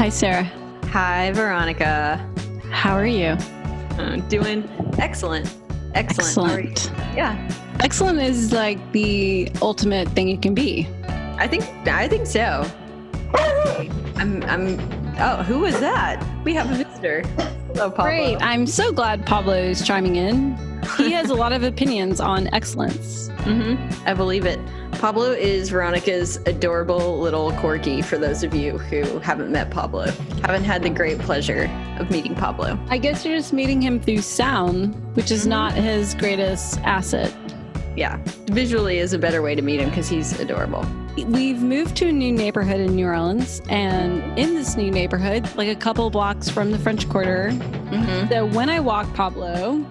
Hi, Sara. Hi, Veronica. How are you? Doing excellent. Excellent. Yeah. Excellent is like the ultimate thing you can be. I think so. Oh, who was that? We have a visitor. Hello, Pablo. Great. I'm so glad Pablo is chiming in. He has a lot of opinions on excellence. I believe it. Pablo is Veronica's adorable little corgi, for those of you who haven't met Pablo. Haven't had the great pleasure of meeting Pablo. I guess you're just meeting him through sound, which is not his greatest asset. Yeah. Visually is a better way to meet him because he's adorable. We've moved to a new neighborhood in New Orleans, and in this new neighborhood, like a couple blocks from the French Quarter, so when I walk Pablo,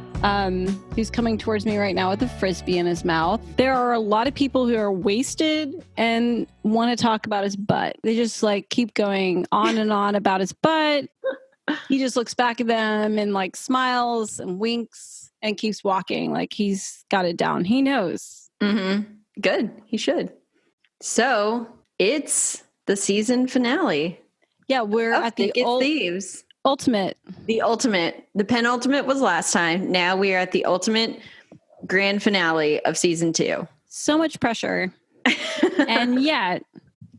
who's coming towards me right now with a Frisbee in his mouth, there are a lot of people who are wasted and want to talk about his butt. They just like keep going on and on about his butt. He just looks back at them and like smiles and winks and keeps walking like he's got it down. He knows. Good. He should. So it's the season finale. Yeah, we're at the Thieves. Ultimate. The ultimate. The penultimate was last time. Now we are at the ultimate grand finale of season 2. So much pressure. And yet,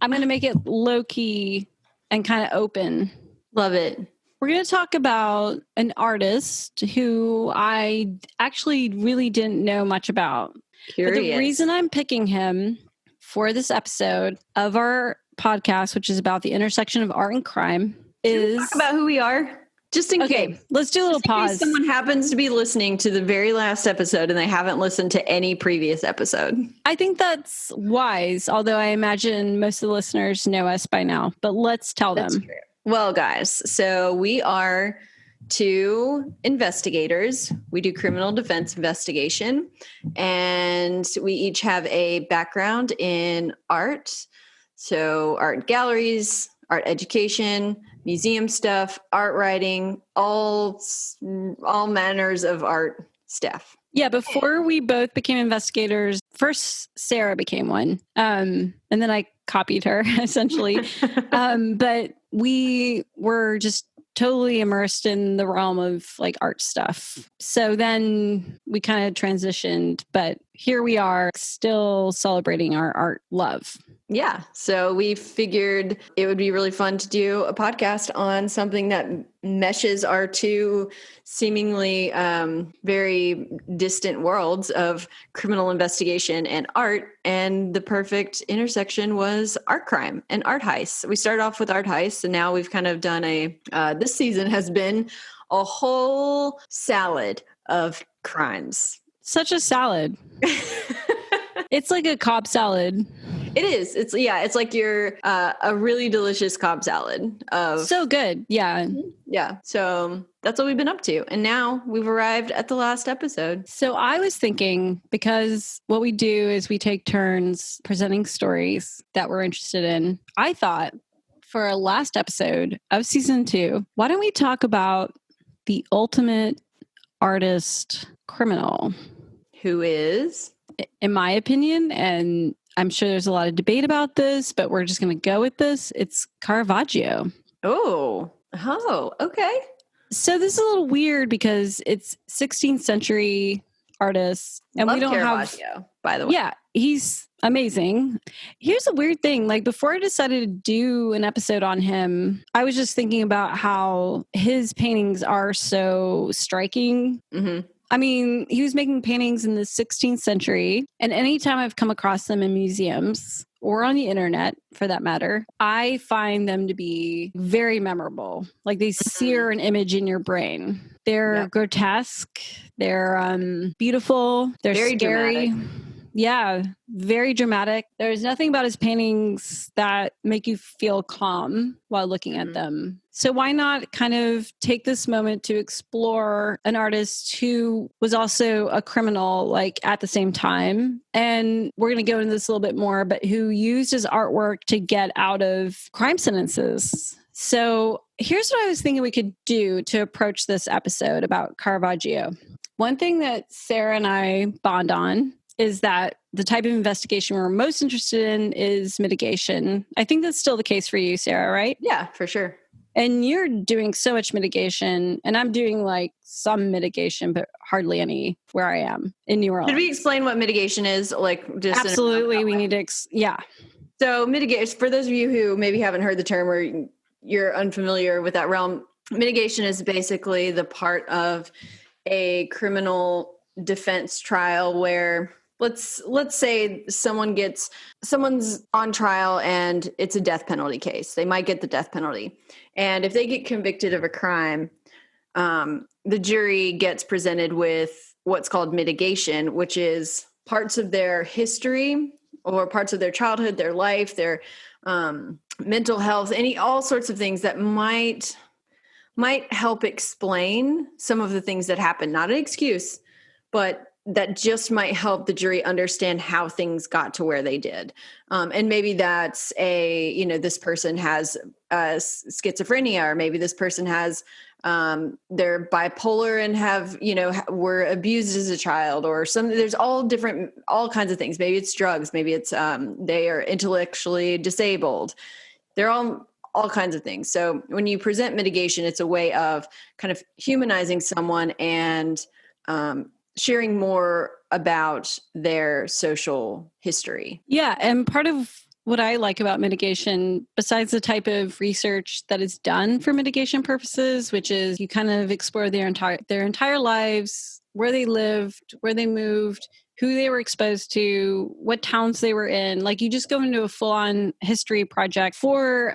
I'm going to make it low-key and kind of open. Love it. We're going to talk about an artist who I actually really didn't know much about. Curious. But the reason I'm picking him for this episode of our podcast, which is about the intersection of art and crime, is... Talk about who we are, just in case. Let's do a little pause. In case someone happens to be listening to the very last episode and they haven't listened to any previous episode. I think that's wise, although I imagine most of the listeners know us by now. But let's tell them. True. Well, guys, so we are 2 investigators. We do criminal defense investigation, and we each have a background in art. So art galleries, art education, museum stuff, art writing, all manners of art stuff. Yeah, before we both became investigators, first Sara became one, and then I copied her, essentially. But we were just totally immersed in the realm of like art stuff. So then we kind of transitioned, but here we are still celebrating our art love. Yeah. So we figured it would be really fun to do a podcast on something that meshes our 2 seemingly very distant worlds of criminal investigation and art. And the perfect intersection was art crime and art heists. We started off with art heists, and now we've kind of done this season has been a whole salad of crimes. Such a salad. It's like a Cobb salad. It is. It's like you're a really delicious Cobb salad. So good. Yeah. Yeah. So that's what we've been up to. And now we've arrived at the last episode. So I was thinking, because what we do is we take turns presenting stories that we're interested in. I thought for our last episode of season 2, why don't we talk about the ultimate artist criminal? Who is? In my opinion, and I'm sure there's a lot of debate about this, but we're just going to go with this. It's Carravagio. Oh, okay. So this is a little weird because it's 16th century artists, and Love we don't Carravagio, have. By the way, yeah, he's amazing. Here's a weird thing: like before I decided to do an episode on him, I was just thinking about how his paintings are so striking. I mean, he was making paintings in the 16th century, and anytime I've come across them in museums or on the internet, for that matter, I find them to be very memorable. Like they sear an image in your brain. They're grotesque. They're beautiful. They're very scary. Dramatic. Yeah, very dramatic. There's nothing about his paintings that make you feel calm while looking at them. So why not kind of take this moment to explore an artist who was also a criminal, like at the same time. And we're going to go into this a little bit more, but who used his artwork to get out of crime sentences. So here's what I was thinking we could do to approach this episode about Caravaggio. One thing that Sara and I bond on is that the type of investigation we're most interested in is mitigation. I think that's still the case for you, Sara, right? Yeah, for sure. And you're doing so much mitigation, and I'm doing like some mitigation, but hardly any where I am in New Orleans. Should we explain what mitigation is? Like, just absolutely, we need to. So mitigation, for those of you who maybe haven't heard the term or you're unfamiliar with that realm, mitigation is basically the part of a criminal defense trial where let's say someone's on trial and it's a death penalty case. They might get the death penalty. And if they get convicted of a crime, the jury gets presented with what's called mitigation, which is parts of their history or parts of their childhood, their life, their mental health, all sorts of things that might help explain some of the things that happened. Not an excuse, but that just might help the jury understand how things got to where they did. And maybe that's this person has schizophrenia, or maybe this person has, they're bipolar and were abused as a child, or something. There's all kinds of things. Maybe it's drugs. Maybe it's, they are intellectually disabled. They're all kinds of things. So when you present mitigation, it's a way of kind of humanizing someone and, sharing more about their social history. Yeah. And part of what I like about mitigation, besides the type of research that is done for mitigation purposes, which is you kind of explore their entire lives, where they lived, where they moved, who they were exposed to, what towns they were in. Like, you just go into a full-on history project for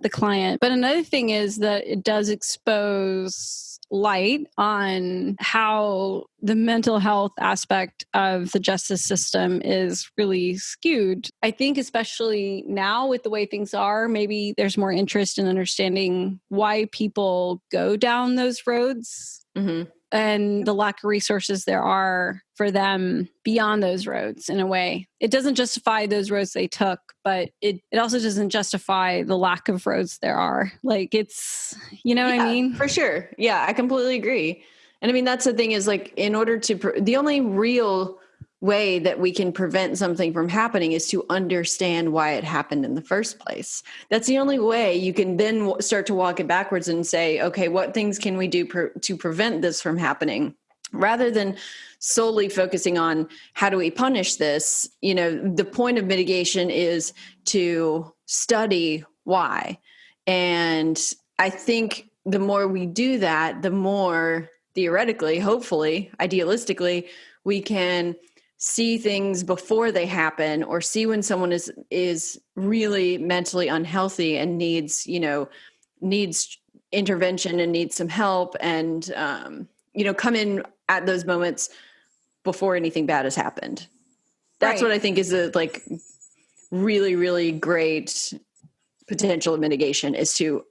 the client. But another thing is that it does expose light on how the mental health aspect of the justice system is really skewed. I think especially now with the way things are, maybe there's more interest in understanding why people go down those roads. Mm-hmm. And the lack of resources there are for them beyond those roads. In a way, it doesn't justify those roads they took, but it also doesn't justify the lack of roads there are. Like, it's, what I mean? For sure. Yeah, I completely agree. And I mean, that's the thing is, like, in order to, the only real way that we can prevent something from happening is to understand why it happened in the first place. That's the only way you can then start to walk it backwards and say, okay, what things can we do to prevent this from happening? Rather than solely focusing on how do we punish this, the point of mitigation is to study why. And I think the more we do that, the more theoretically, hopefully, idealistically, we can see things before they happen, or see when someone is really mentally unhealthy and needs intervention and needs some help, and come in at those moments before anything bad has happened. That's right. What I think is a really, really great potential of mitigation, is to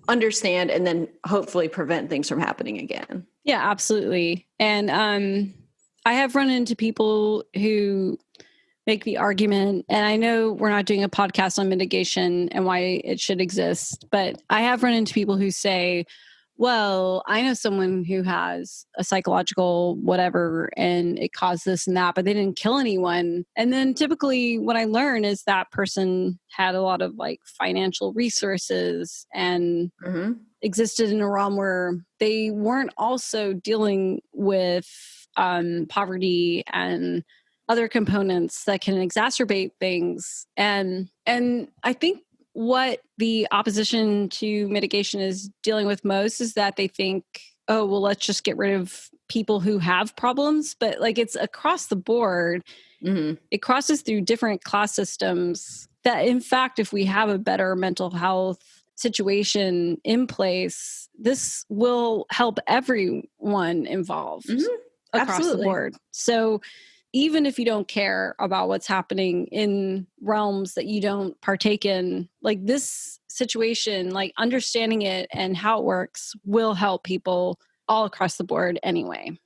understand and then hopefully prevent things from happening again. Yeah, absolutely. And I have run into people who make the argument, and I know we're not doing a podcast on mitigation and why it should exist, but I have run into people who say, well, I know someone who has a psychological whatever and it caused this and that, but they didn't kill anyone. And then typically what I learn is that person had a lot of financial resources and existed in a realm where they weren't also dealing with poverty and other components that can exacerbate things. And I think what the opposition to mitigation is dealing with most is that they think, oh, well, let's just get rid of people who have problems. But it's across the board. Mm-hmm. It crosses through different class systems that, in fact, if we have a better mental health situation in place, this will help everyone involved. Mm-hmm. Across Absolutely. The board. So even if you don't care about what's happening in realms that you don't partake in, this situation, understanding it and how it works will help people all across the board anyway.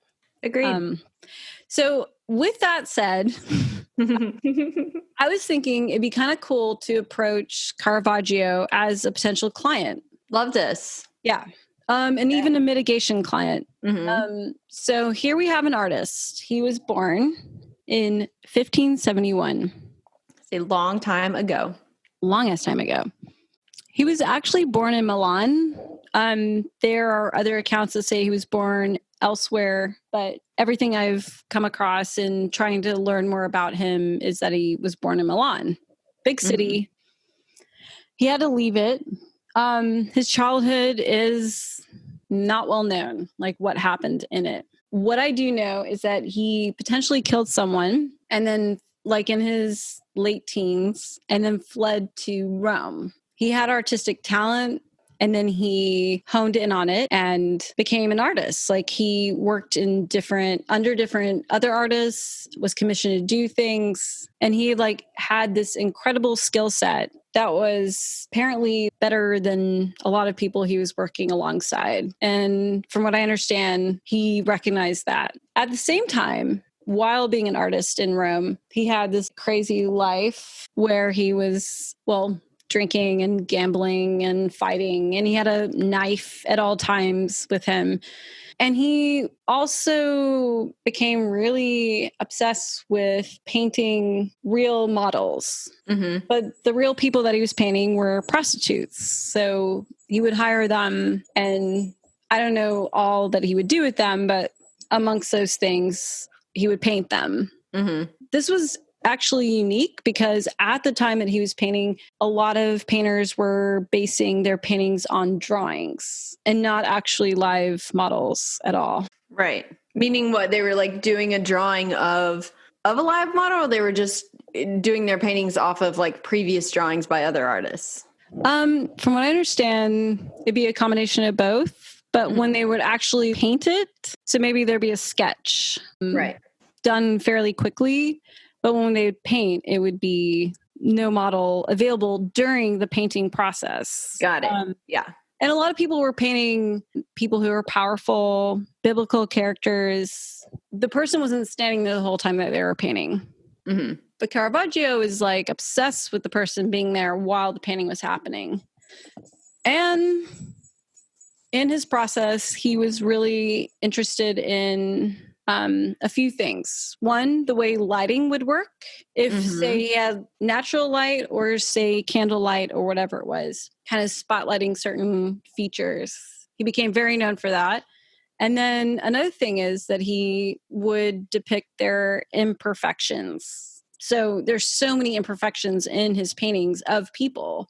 Agreed. So with that said, I was thinking it'd be kind of cool to approach Carravagio as a potential client. Love this. Yeah. And even a mitigation client. Mm-hmm. So here we have an artist. He was born in 1571. It's a long time ago. Longest time ago. He was actually born in Milan. There are other accounts that say he was born elsewhere, but everything I've come across in trying to learn more about him is that he was born in Milan, big city. He had to leave it. His childhood is not well known, like what happened in it. What I do know is that he potentially killed someone and then, like in his late teens, and then fled to Rome. He had artistic talent, and then he honed in on it and became an artist. Like he worked in under different other artists, was commissioned to do things. And he had this incredible skill set that was apparently better than a lot of people he was working alongside. And from what I understand, he recognized that. At the same time, while being an artist in Rome, he had this crazy life where he was, drinking and gambling and fighting. And he had a knife at all times with him. And he also became really obsessed with painting real models. But the real people that he was painting were prostitutes. So he would hire them, and I don't know all that he would do with them, but amongst those things, he would paint them. This was actually unique because at the time that he was painting, a lot of painters were basing their paintings on drawings and not actually live models at all. Right. Meaning what? They were doing a drawing of a live model, or they were just doing their paintings off of previous drawings by other artists? From what I understand, it'd be a combination of both. But when they would actually paint it, so maybe there'd be a sketch done fairly quickly. But when they would paint, it would be no model available during the painting process. Got it. Yeah. And a lot of people were painting people who were powerful, biblical characters. The person wasn't standing there the whole time that they were painting. But Caravaggio is obsessed with the person being there while the painting was happening. And in his process, he was really interested in a few things. One, the way lighting would work. If, say, he had natural light or, say, candlelight or whatever it was, kind of spotlighting certain features. He became very known for that. And then another thing is that he would depict their imperfections. So there's so many imperfections in his paintings of people,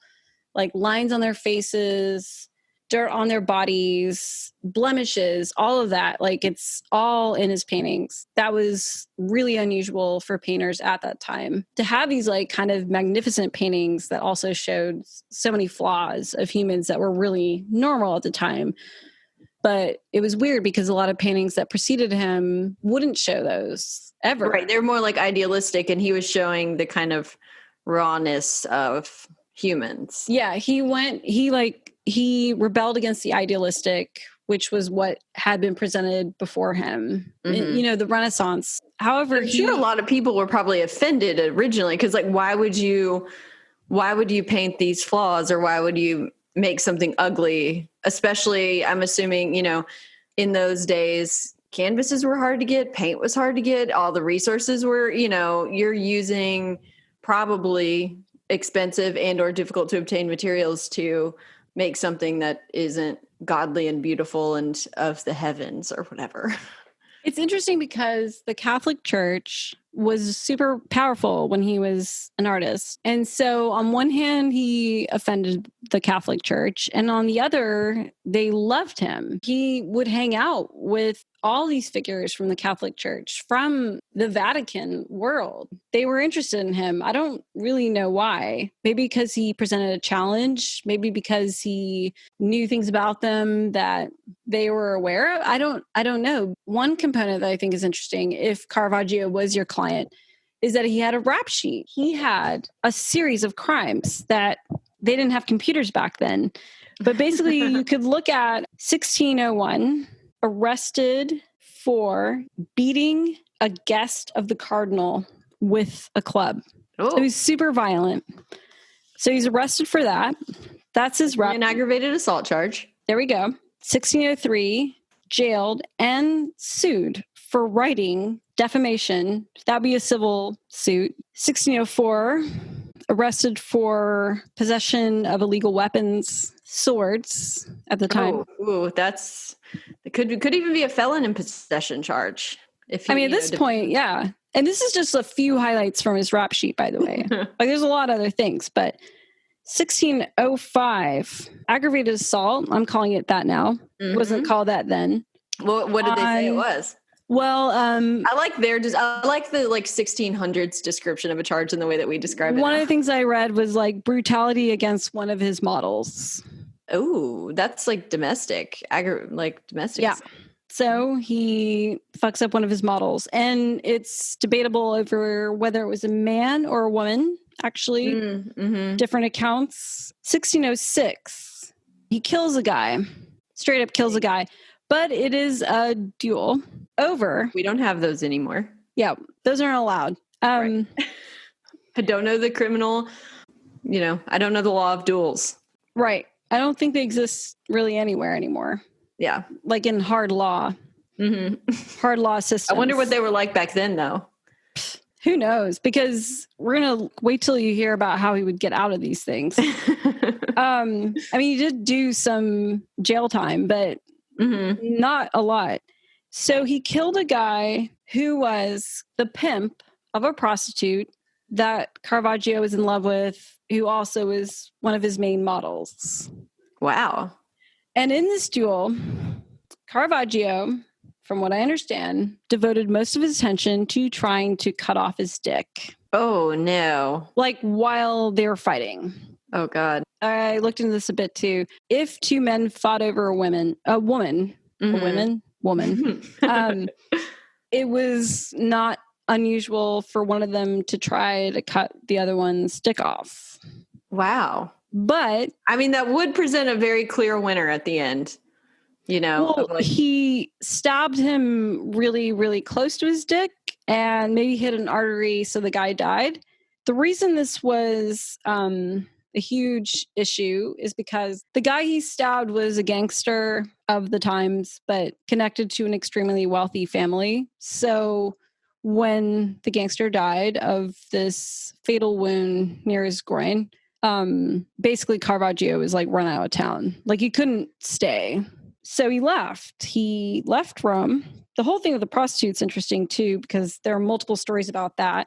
like lines on their faces, dirt on their bodies, blemishes, all of that. It's all in his paintings. That was really unusual for painters at that time to have these kind of magnificent paintings that also showed so many flaws of humans that were really normal at the time. But it was weird because a lot of paintings that preceded him wouldn't show those ever. Right. They're more idealistic, and he was showing the kind of rawness of humans. Yeah. He rebelled against the idealistic, which was what had been presented before him, the Renaissance. However, I'm sure a lot of people were probably offended originally because why would you paint these flaws, or why would you make something ugly? Especially, I'm assuming, in those days, canvases were hard to get, paint was hard to get, all the resources were, you're using probably expensive and or difficult to obtain materials to make something that isn't godly and beautiful and of the heavens or whatever. It's interesting because the Catholic Church was super powerful when he was an artist. And so on one hand, he offended the Catholic Church, and on the other, they loved him. He would hang out with all these figures from the Catholic Church, from the Vatican world. They were interested in him. I don't really know why. Maybe because he presented a challenge, maybe because he knew things about them that they were aware of. I don't know. One component that I think is interesting, if Caravaggio was your client, is that he had a rap sheet. He had a series of crimes that they didn't have computers back then. But basically, you could look at 1601, arrested for beating a guest of the cardinal with a club. Oh. So he's super violent. So he's arrested for that. That's his rap. An aggravated assault charge. There we go. 1603, jailed and sued for writing defamation. That'd be a civil suit. 1604, arrested for possession of illegal weapons, swords at the time. It could even be a felon in possession charge. If at this point, yeah. And this is just a few highlights from his rap sheet, by the way. Like, there's a lot of other things, but 1605, aggravated assault. I'm calling it that now. It wasn't called that then. Well, what did they say it was? Well, I like the 1600s description of a charge in the way that we describe it. One of the things I read was like brutality against one of his models. Oh, that's like domestic. Yeah. So he fucks up one of his models, and it's debatable over whether it was a man or a woman, actually. Different accounts. 1606, he kills a guy, straight up kills a guy, but it is a duel over. We don't have those anymore. Yeah, those aren't allowed. Right. I don't know the criminal, I don't know the law of duels. Right. I don't think they exist really anywhere anymore. Yeah. Like in hard law. Hard law systems. I wonder what they were like back then, though. Who knows? Because we're going to wait till you hear about how he would get out of these things. He did do some jail time, but not a lot. So he killed a guy who was the pimp of a prostitute that Carravagio was in love with, who also was one of his main models. Wow. And in this duel, Carravagio, from what I understand, devoted most of his attention to trying to cut off his dick. Oh, no. Like while they were fighting. Oh, God. I looked into this a bit too. If two men fought over a woman, it was not unusual for one of them to try to cut the other one's dick off. Wow. But that would present a very clear winner at the end, he stabbed him really, really close to his dick and maybe hit an artery, so the guy died. The reason this was a huge issue is because the guy he stabbed was a gangster of the times, but connected to an extremely wealthy family. So when the gangster died of this fatal wound near his groin, basically Carravagio was like run out of town. Like he couldn't stay. So he left. He left Rome. The whole thing with the prostitute's interesting too, because there are multiple stories about that.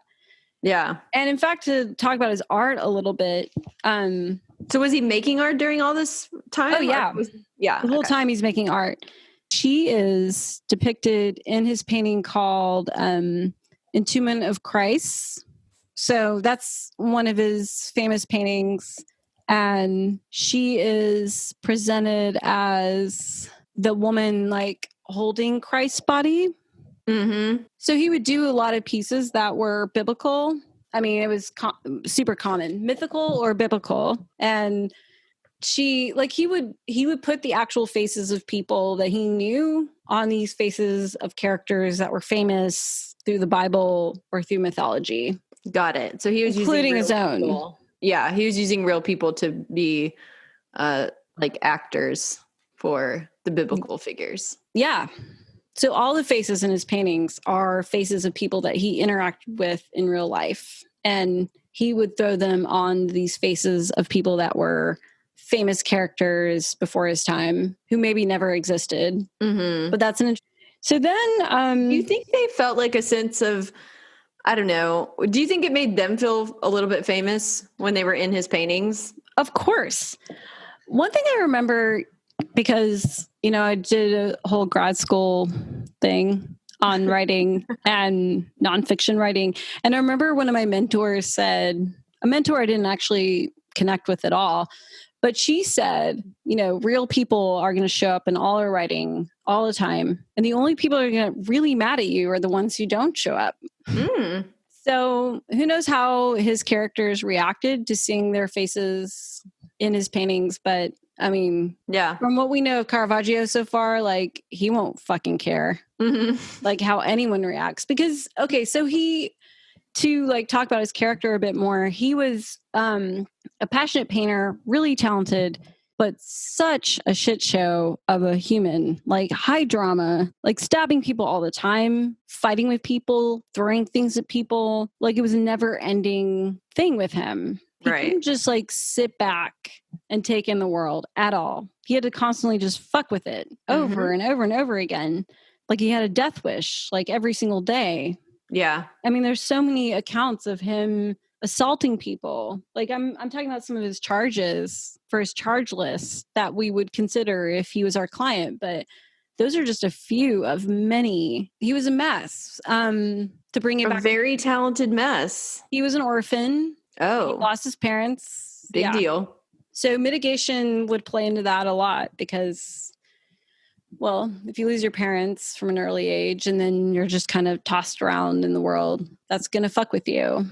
Yeah. And in fact, to talk about his art a little bit. So was he making art during all this time? Oh, yeah. The whole time he's making art. She is depicted in his painting called Entombment of Christ. So that's one of his famous paintings. And she is presented as the woman like holding Christ's body. So he would do a lot of pieces that were biblical. It was super common, mythical or biblical. And he would put the actual faces of people that he knew on these faces of characters that were famous through the Bible or through mythology. Got it. So he was including his own. People. Yeah, he was using real people to be like actors for the biblical figures. Yeah. So all the faces in his paintings are faces of people that he interacted with in real life. And he would throw them on these faces of people that were famous characters before his time who maybe never existed. But that's so then... do you think they felt like a sense of, I don't know, do you think it made them feel a little bit famous when they were in his paintings? Of course. One thing I remember, because, I did a whole grad school thing on writing and nonfiction writing. And I remember one of my mentors said, a mentor I didn't actually connect with at all, but she said, real people are going to show up in all our writing all the time. And the only people who are going to get really mad at you are the ones who don't show up. So who knows how his characters reacted to seeing their faces in his paintings. But from what we know of Caravaggio so far, like he won't fucking care like how anyone reacts, because, so to like talk about his character a bit more, he was a passionate painter, really talented, but such a shit show of a human, like high drama, like stabbing people all the time, fighting with people, throwing things at people. Like it was a never ending thing with him. He Right. couldn't just like sit back and take in the world at all. He had to constantly just fuck with it over and over and over again. Like he had a death wish like every single day. Yeah. I mean, there's so many accounts of him assaulting people. Like I'm talking about some of his charges for his charge list that we would consider if he was our client, but those are just a few of many. He was a mess. To bring it back, A very talented mess. he was an orphan. Oh, He lost his parents. big deal. So mitigation would play into that a lot because, well, if you lose your parents from an early age and then you're just kind of tossed around in the world, that's going to fuck with you.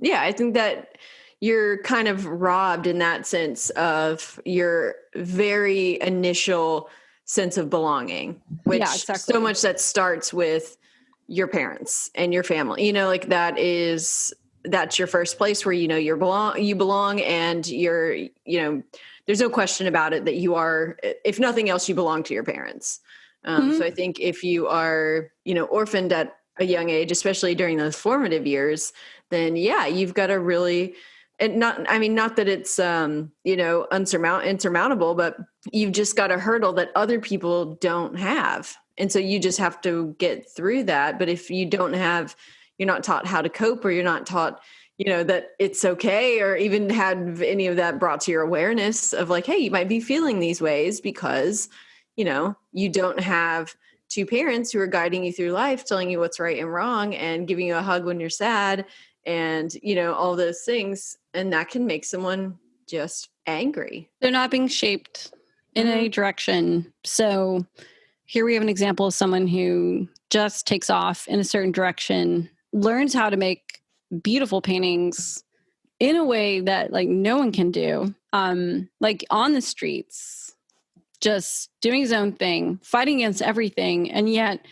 Yeah, I think that you're kind of robbed in that sense of your very initial sense of belonging, which so much that starts with your parents and your family. You know, like that's your first place where you belong and there's no question about it that you are, if nothing else, you belong to your parents. So I think if you are, orphaned at a young age, especially during those formative years, then yeah, you've got to really, and not that it's, insurmountable, but you've just got a hurdle that other people don't have. And so you just have to get through that. But if you don't have, you're not taught how to cope, or you're not taught, that it's okay, or even had any of that brought to your awareness of like, hey, you might be feeling these ways because, you don't have two parents who are guiding you through life, telling you what's right and wrong and giving you a hug when you're sad and, all those things. And that can make someone just angry. They're not being shaped in any direction. So here we have an example of someone who just takes off in a certain direction, learns how to make beautiful paintings in a way that like no one can do, like on the streets, just doing his own thing, fighting against everything, and yet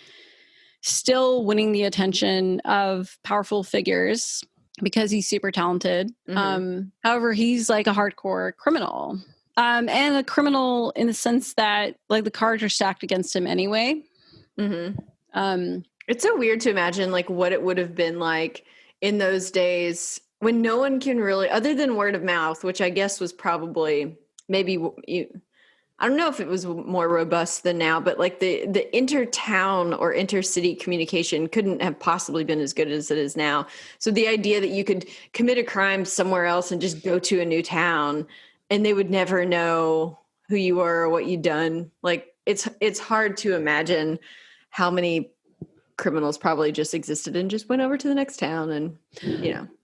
still winning the attention of powerful figures because he's super talented. However, he's like a hardcore criminal, and a criminal in the sense that like the cards are stacked against him anyway. It's so weird to imagine like what it would have been like in those days when no one can really, other than word of mouth, which I guess was probably maybe, I don't know if it was more robust than now, but like the intertown or intercity communication couldn't have possibly been as good as it is now. So the idea that you could commit a crime somewhere else and just go to a new town and they would never know who you were or what you'd done. Like it's hard to imagine how many criminals probably just existed and just went over to the next town and,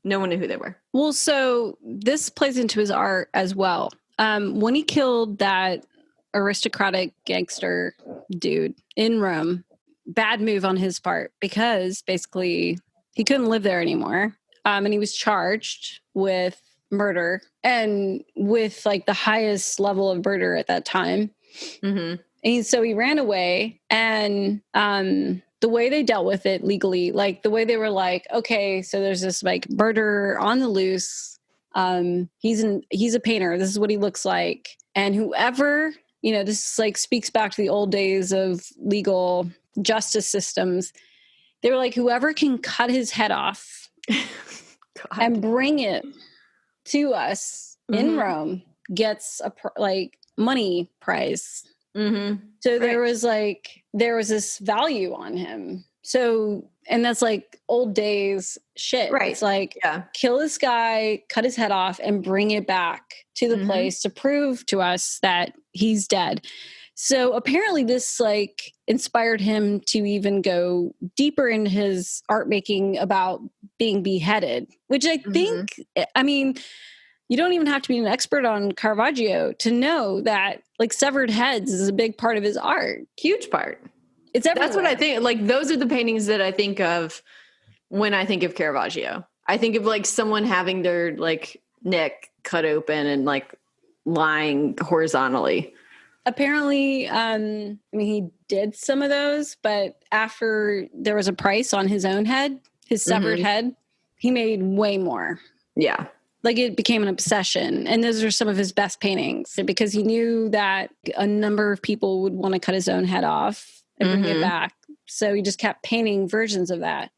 no one knew who they were. Well, so this plays into his art as well. When he killed that aristocratic gangster dude in Rome, bad move on his part because basically he couldn't live there anymore. And he was charged with murder and with like the highest level of murder at that time. And so he ran away, and the way they dealt with it legally, like the way they were like, okay, so there's this like murderer on the loose. He's a painter. This is what he looks like. And whoever, this like speaks back to the old days of legal justice systems. They were like, whoever can cut his head off and bring it to us in Rome gets a money prize. So there was this value on him. So, and that's like old days shit. Right. It's like, kill this guy, cut his head off, and bring it back to the place to prove to us that he's dead. So apparently this like inspired him to even go deeper in his art making about being beheaded, which I think, I mean, you don't even have to be an expert on Caravaggio to know that like severed heads is a big part of his art. Huge part. It's everywhere. That's what I think. Like those are the paintings that I think of when I think of Caravaggio. I think of like someone having their like neck cut open and like lying horizontally. Apparently, he did some of those, but after there was a price on his own head, his severed head, he made way more. Yeah. Like it became an obsession. And those are some of his best paintings because he knew that a number of people would want to cut his own head off and bring it back. So he just kept painting versions of that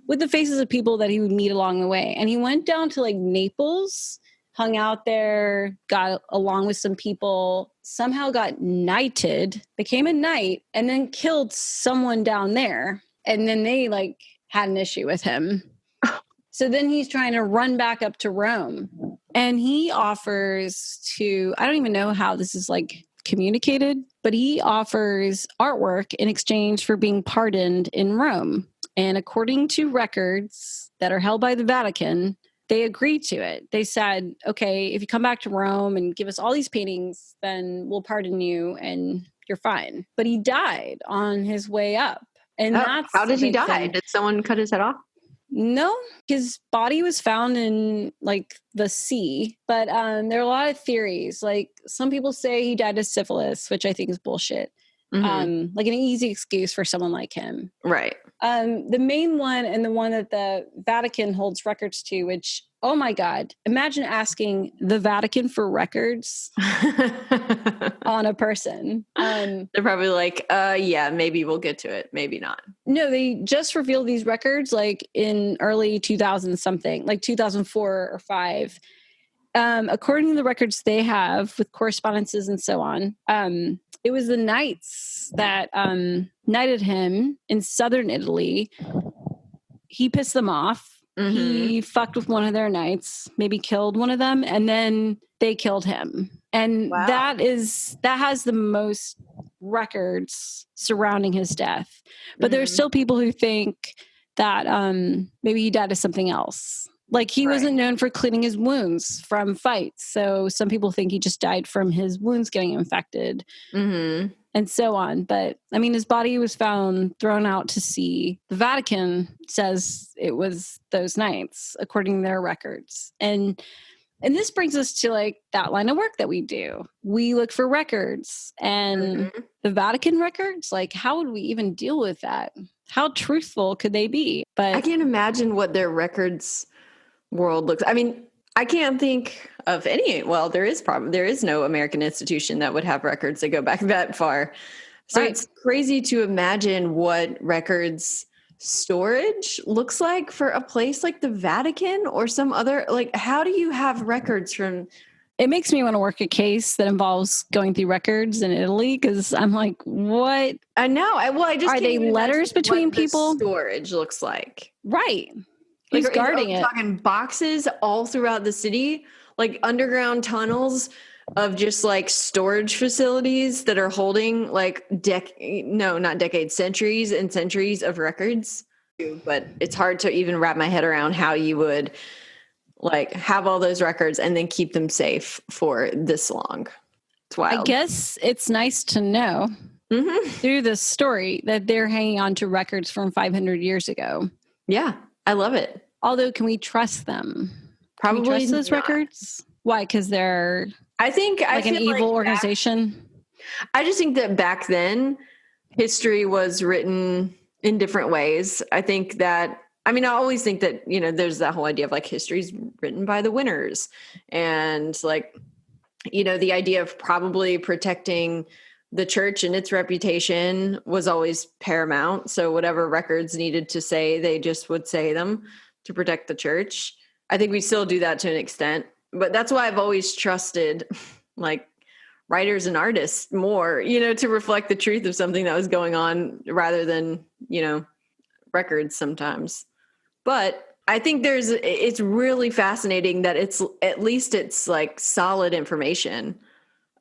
with the faces of people that he would meet along the way. And he went down to like Naples hung out there, got along with some people, somehow got knighted, became a knight, and then killed someone down there. And then they like had an issue with him. So then he's trying to run back up to Rome. And he offers to, I don't even know how this is like communicated, but he offers artwork in exchange for being pardoned in Rome. And according to records that are held by the Vatican, they agreed to it. They said, okay, if you come back to Rome and give us all these paintings, then we'll pardon you and you're fine. But he died on his way up. And that's how did he die? thing. Did someone cut his head off? No, his body was found in like the sea, but there are a lot of theories. Like some people say he died of syphilis, which I think is bullshit. Like an easy excuse for someone like him. Right. The main one and the one that the Vatican holds records to, which, oh my God, imagine asking the Vatican for records on a person. They're probably like, yeah, maybe we'll get to it. Maybe not. No, they just revealed these records like in early 2000 something, like 2004 or 5. According to the records they have with correspondences and so on, it was the knights that knighted him in southern Italy. He pissed them off. Mm-hmm. He fucked with one of their knights, maybe killed one of them, and then they killed him. And that has the most records surrounding his death. But there's still people who think that maybe he died of something else. Like he wasn't known for cleaning his wounds from fights. So some people think he just died from his wounds getting infected and so on. But I mean, his body was found thrown out to sea. The Vatican says it was those knights, according to their records. And this brings us to like that line of work that we do. We look for records and the Vatican records, like how would we even deal with that? How truthful could they be? But I can't imagine what their records world looks. I mean, I can't think of any. Well, there is no American institution that would have records that go back that far. So it's crazy to imagine what records storage looks like for a place like the Vatican or some other, like, how do you have records from? It makes me want to work a case that involves going through records in Italy because I'm like, what? I know. I just are they letters between people? Storage looks like right. Who's guarding it? Talking boxes all throughout the city, like underground tunnels of just like storage facilities that are holding like centuries and centuries of records. But it's hard to even wrap my head around how you would like have all those records and then keep them safe for this long. It's wild. I guess it's nice to know through this story that they're hanging on to records from 500 years ago. Yeah. I love it. Although, can we trust them? Probably can we trust those records? Why? Because they're an evil organization? I just think that back then, history was written in different ways. I think that, I always think that, there's that whole idea of like history's written by the winners. And like, the idea of probably protecting the church and its reputation was always paramount. So whatever records needed to say, they just would say them to protect the church. I think we still do that to an extent, but that's why I've always trusted like writers and artists more, to reflect the truth of something that was going on rather than, records sometimes. But I think it's really fascinating that it's like solid information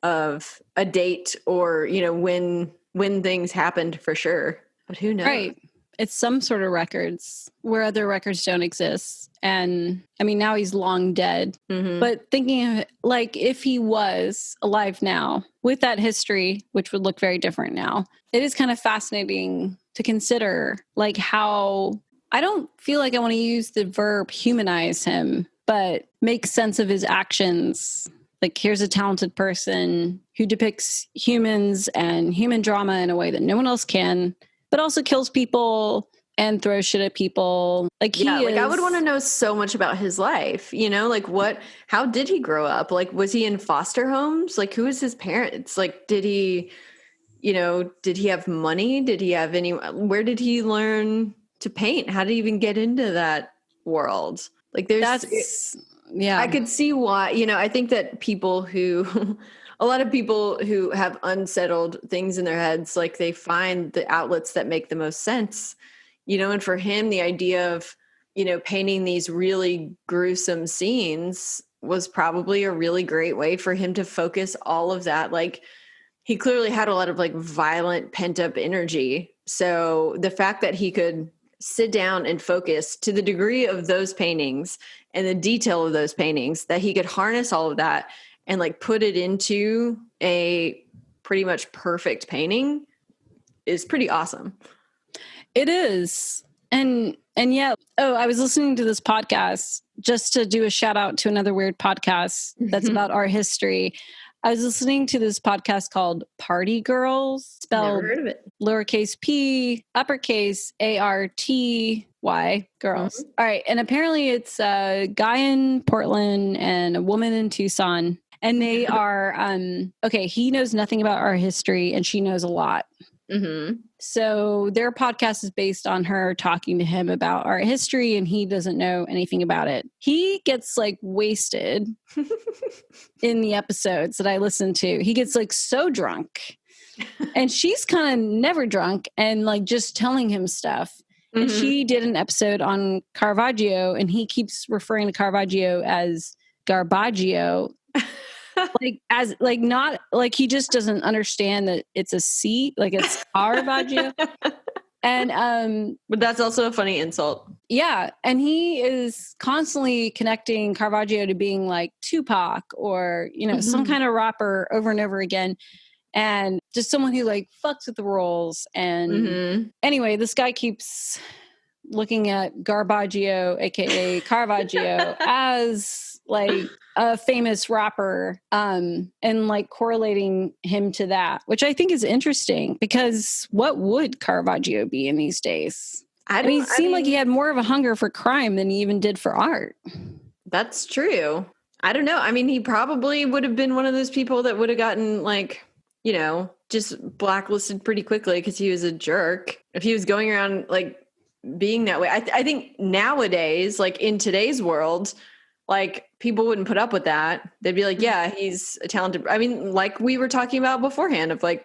of a date or, when things happened for sure. But who knows? Right. It's some sort of records where other records don't exist. And now he's long dead. But thinking of it, like if he was alive now with that history, which would look very different now, it is kind of fascinating to consider like how I don't feel like I want to use the verb humanize him, but make sense of his actions. Like, here's a talented person who depicts humans and human drama in a way that no one else can, but also kills people and throws shit at people. Like, I would want to know so much about his life, like how did he grow up? Like, was he in foster homes? Like, who was his parents? Like, did he have money? Did he have where did he learn to paint? How did he even get into that world? Like, Yeah. I could see why, I think that a lot of people who have unsettled things in their heads, like they find the outlets that make the most sense, and for him, the idea of, painting these really gruesome scenes was probably a really great way for him to focus all of that. Like, he clearly had a lot of like violent pent up energy. So the fact that he could sit down and focus to the degree of those paintings and the detail of those paintings, that he could harness all of that and like put it into a pretty much perfect painting is pretty awesome. It is. And yet, I was listening to this podcast just to do a shout out to another weird podcast that's about art history. I was listening to this podcast called Party Girls, spelled Never heard of it. lowercase p, uppercase ARTY, girls. Mm-hmm. All right. And apparently it's a guy in Portland and a woman in Tucson. And they are, he knows nothing about art history and she knows a lot. Mm-hmm. So their podcast is based on her talking to him about art history and he doesn't know anything about it. He gets like wasted in the episodes that I listen to. He gets like so drunk and she's kind of never drunk and like just telling him stuff. Mm-hmm. And she did an episode on Caravaggio and he keeps referring to Caravaggio as Garbaggio. Not like he just doesn't understand that it's a C, like it's Caravaggio. And but that's also a funny insult. Yeah, and he is constantly connecting Caravaggio to being like Tupac or some kind of rapper over and over again, and just someone who like fucks with the rules. And anyway, this guy keeps looking at Garbaggio, aka Caravaggio, as like a famous rapper, and like correlating him to that, which I think is interesting because what would Caravaggio be in these days? I mean, it seemed like he had more of a hunger for crime than he even did for art. That's true. I don't know. I mean, he probably would have been one of those people that would have gotten like, just blacklisted pretty quickly because he was a jerk. If he was going around like being that way, I think nowadays, like in today's world, like people wouldn't put up with that. They'd be like, yeah, he's a talented. I mean, like we were talking about beforehand of like,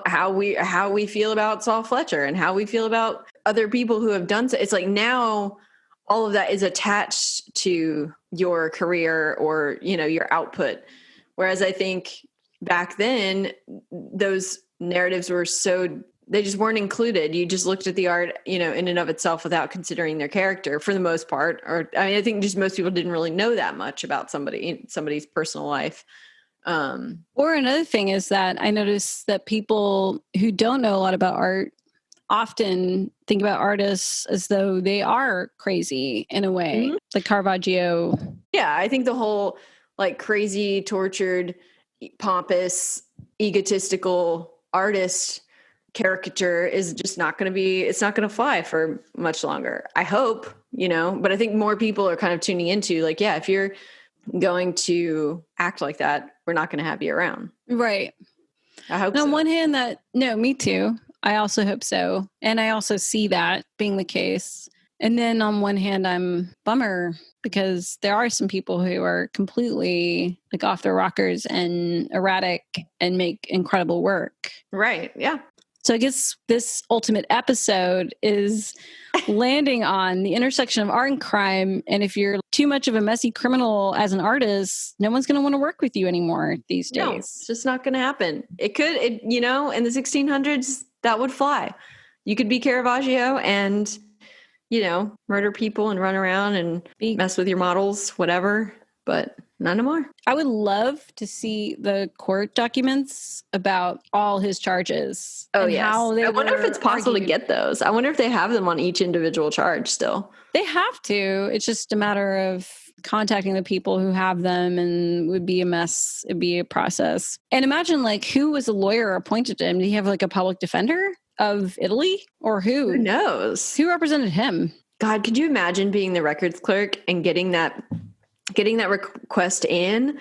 how we feel about Saul Fletcher and how we feel about other people who have done so. It's like now all of that is attached to your career or, your output. Whereas I think back then those narratives were they just weren't included. You just looked at the art, in and of itself without considering their character for the most part. Or, I think just most people didn't really know that much about somebody's personal life. Or another thing is that I noticed that people who don't know a lot about art often think about artists as though they are crazy in a way, like Caravaggio. Yeah, I think the whole like crazy, tortured, pompous, egotistical artist caricature is just not going to fly for much longer. I hope, but I think more people are kind of tuning into like, yeah, if you're going to act like that, we're not going to have you around. Right. I hope so. On one hand me too. I also hope so. And I also see that being the case. And then on one hand, I'm bummer because there are some people who are completely like off their rockers and erratic and make incredible work. Right. Yeah. So I guess this ultimate episode is landing on the intersection of art and crime. And if you're too much of a messy criminal as an artist, no one's going to want to work with you anymore these days. No, it's just not going to happen. It could, in the 1600s, that would fly. You could be Caravaggio and, murder people and run around and mess with your models, whatever. But not anymore. I would love to see the court documents about all his charges. Oh, yes. I wonder if it's possible to get those. I wonder if they have them on each individual charge still. They have to. It's just a matter of contacting the people who have them, and it would be a mess. It'd be a process. And imagine like who was a lawyer appointed to him? Did he have like a public defender of Italy or who? Who knows? Who represented him? God, could you imagine being the records clerk and getting that request in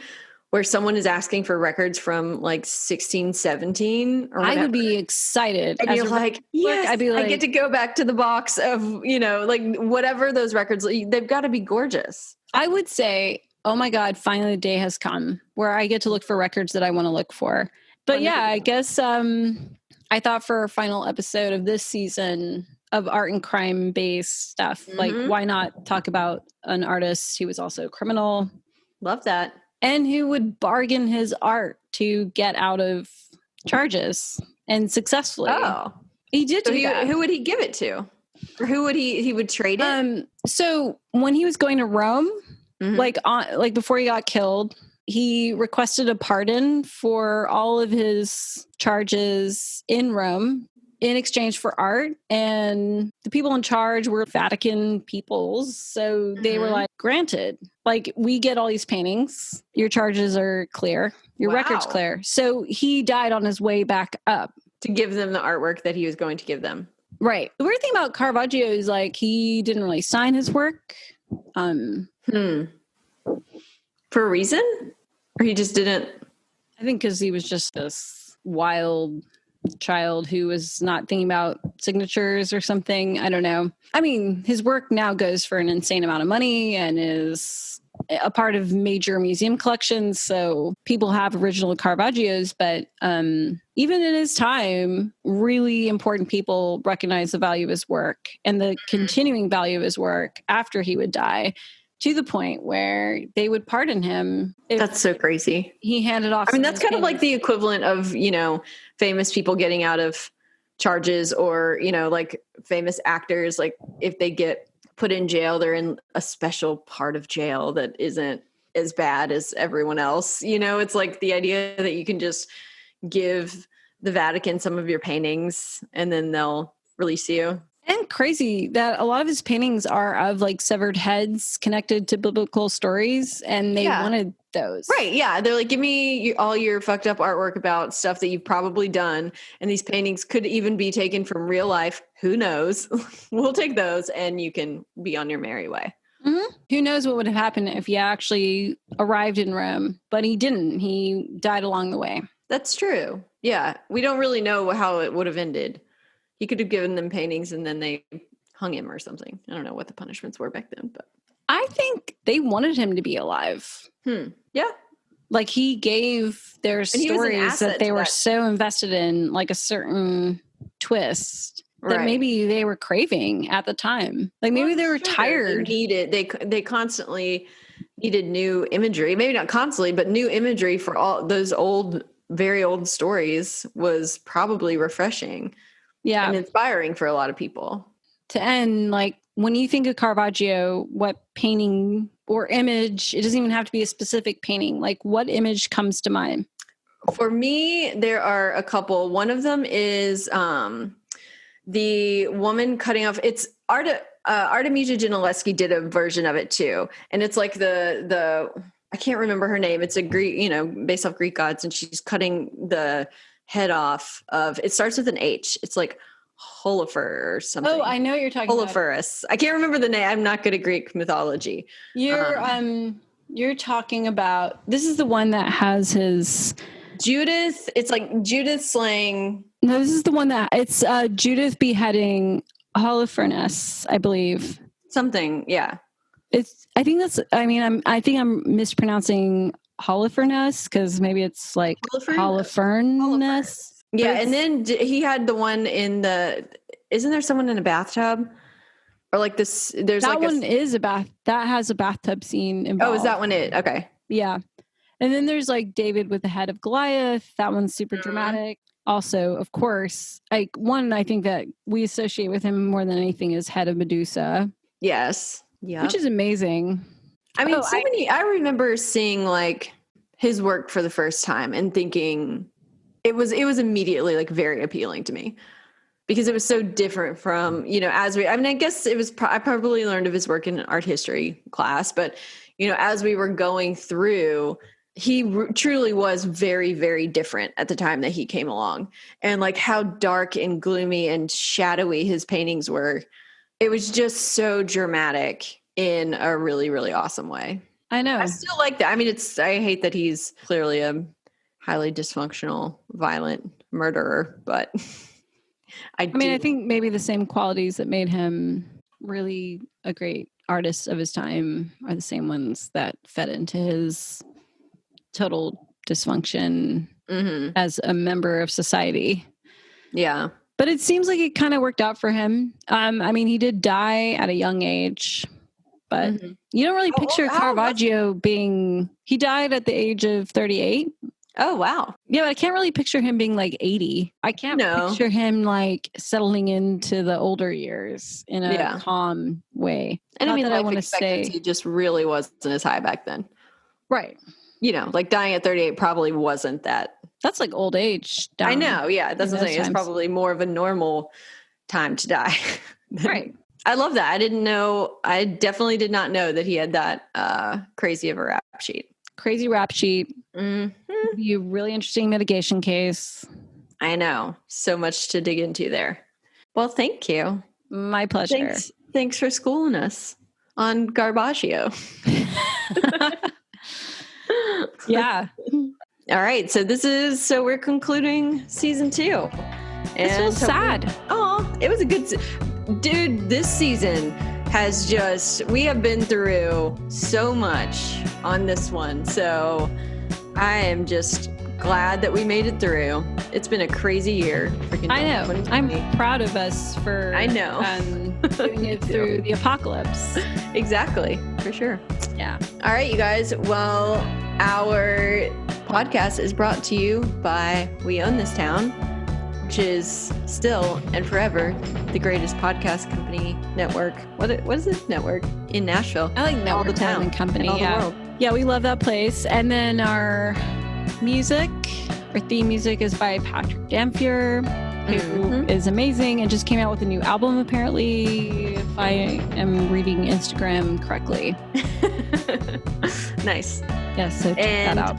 where someone is asking for records from like 1617 or whatever. I would be excited. And you're like, yes, I'd be like, I get to go back to the box of, like whatever those records, they've got to be gorgeous. I would say oh my God, finally the day has come where I get to look for records that I want to look for. But yeah, I guess I thought for our final episode of this season of art and crime based stuff, like why not talk about an artist who was also a criminal? Love that. And who would bargain his art to get out of charges and successfully. Oh, he did do that. Who would he give it to? Or who would he would trade it? So when he was going to Rome, like before he got killed, he requested a pardon for all of his charges in Rome in exchange for art. And the people in charge were Vatican peoples. So they were like, granted, like, we get all these paintings. Your charges are clear. Your record's clear. So he died on his way back up. To give them the artwork that he was going to give them. Right. The weird thing about Caravaggio is, like, he didn't really sign his work. For a reason? Or he just didn't? I think because he was just this wild child who was not thinking about signatures or something. I don't know. I mean, his work now goes for an insane amount of money and is a part of major museum collections. So people have original Caravaggios, but even in his time, really important people recognize the value of his work and the continuing value of his work after he would die, to the point where they would pardon him. That's so crazy. He handed off. I mean, that's kind of like the equivalent of, famous people getting out of charges, or, like famous actors, like if they get put in jail, they're in a special part of jail that isn't as bad as everyone else. It's like the idea that you can just give the Vatican some of your paintings and then they'll release you. And crazy that a lot of his paintings are of like severed heads connected to biblical stories, and they wanted those. Right, yeah. They're like, give me all your fucked up artwork about stuff that you've probably done, and these paintings could even be taken from real life. Who knows? We'll take those, and you can be on your merry way. Mm-hmm. Who knows what would have happened if he actually arrived in Rome, but he didn't. He died along the way. That's true. Yeah, we don't really know how it would have ended. He could have given them paintings and then they hung him or something. I don't know what the punishments were back then, but I think they wanted him to be alive. Yeah. Like, he gave their stories that they were so invested in, like a certain twist that maybe they were craving at the time. Like, maybe they were tired. They constantly needed new imagery. Maybe not constantly, but new imagery for all those old, very old stories was probably refreshing. Yeah. And inspiring for a lot of people. To end, like, when you think of Caravaggio, what painting or image, it doesn't even have to be a specific painting, like, what image comes to mind? For me, there are a couple. One of them is the woman cutting off. It's Artemisia Gentileschi did a version of it too. And it's like the I can't remember her name. It's a Greek, based off Greek gods, and she's cutting the head off of, it starts with an H. It's like Holofer or something. Oh, I know what you're talking Holoferus. I can't remember the name. I'm not good at Greek mythology. You're talking about, this is the one that has his Judith. It's like Judith slaying. No, this is the one that it's Judith beheading Holofernes, I believe. Something, yeah. I think I'm mispronouncing Holofernes because maybe it's like Holofernes. Yeah, and then he had the one in isn't there someone in a bathtub? Or like this, there's that like one is a bath, that has a bathtub scene involved. Oh, is that one it? Okay. Yeah. And then there's like David with the head of Goliath. That one's super dramatic. Also, of course, I think that we associate with him more than anything is head of Medusa. Yes. Yeah. Which is amazing. I mean, I remember seeing like his work for the first time and thinking it was immediately like very appealing to me because it was so different from, I guess it was, I probably learned of his work in an art history class, but, as we were going through, he truly was very, very different at the time that he came along, and like how dark and gloomy and shadowy his paintings were. It was just so dramatic in a really, really awesome way. I know. I still like that. I mean, I hate that he's clearly a highly dysfunctional, violent murderer, but I think maybe the same qualities that made him really a great artists of his time are the same ones that fed into his total dysfunction as a member of society. Yeah. But it seems like it kind of worked out for him. I mean, he did die at a young age, but you don't really picture Caravaggio being, he died at the age of 38. Oh, wow. Yeah, but I can't really picture him being like 80. I can't picture him like settling into the older years in a calm way. And Not I mean, that life I want to expectancy say just really wasn't as high back then. Right. You know, like dying at 38 probably wasn't that. That's like old age. I know. Yeah. That's what I'm saying. It's probably more of a normal time to die. Right. I love that. I didn't know. I definitely did not know that he had that crazy of a rap sheet. Crazy rap sheet. Be a really interesting mitigation case. I know. So much to dig into there. Well, thank you. My pleasure. Thanks for schooling us on Carravagio. Yeah. All right. So we're concluding season 2. And this was sad. Oh, it was a good, dude, this season has we have been through so much on this one. So I am just glad that we made it through. It's been a crazy year. I know. I'm proud of us for doing it through the apocalypse. Exactly. For sure. Yeah. All right, you guys. Well, our podcast is brought to you by We Own This Town, which is still and forever the greatest podcast company network. What is it? Network in Nashville. I like Network all the town and Company. all the world. Yeah, we love that place. And then our theme music is by Patrick Damphier, who is amazing and just came out with a new album, apparently, if I am reading Instagram correctly. Nice. Yes, so check that out.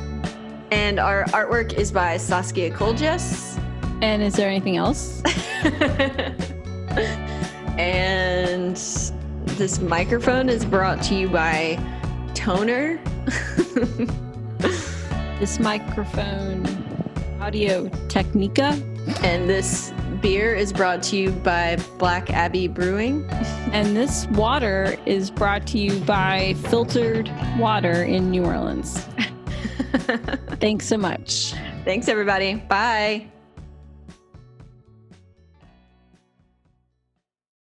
And our artwork is by Saskia Keultjes. And is there anything else? And this microphone is brought to you by Toner. This microphone, Audio Technica. And this beer is brought to you by Black Abbey Brewing. And this water is brought to you by Filtered Water in New Orleans. Thanks so much. Thanks, everybody. Bye.